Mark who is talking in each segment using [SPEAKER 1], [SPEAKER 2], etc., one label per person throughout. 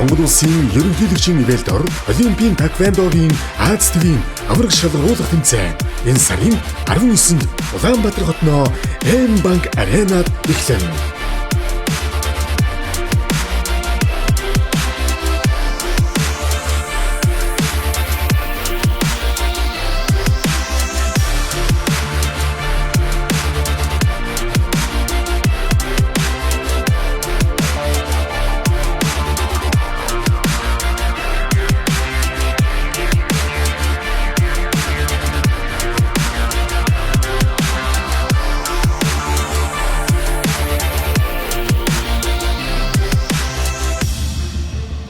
[SPEAKER 1] Монгол улсын ерөнхийлөгчийн нивэлдор Олимпийн таеквондогийн Аз тивийн авраг шалгаруулах тэмцээн энэ сарын 19-нд Улаанбаатар хотноо М-банк аренад эхлэнэ.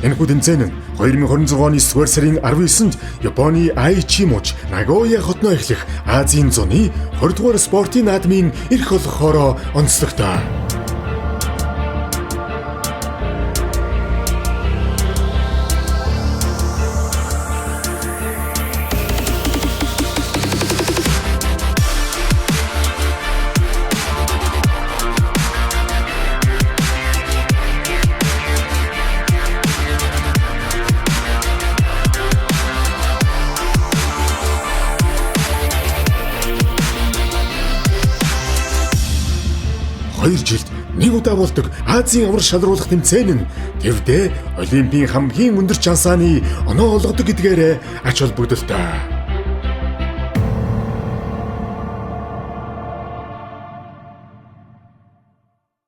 [SPEAKER 1] Энэхүү тэмцээн нь 2026 оны 9 сарын 19-нд Японы Aichi муж Нагоя хотноо эхлэх Азийн зуны 20 дугаар спортын наадмын эрх олгохоор онцлогтой. Хоёр жилд нэг удаа болдог Азийн авраг шалгаруулах тэмцээн нь тэвдээ Олимпийн хамгийн өндөр чансааны оноо олгодог гэдгээр ач холбогдолтой.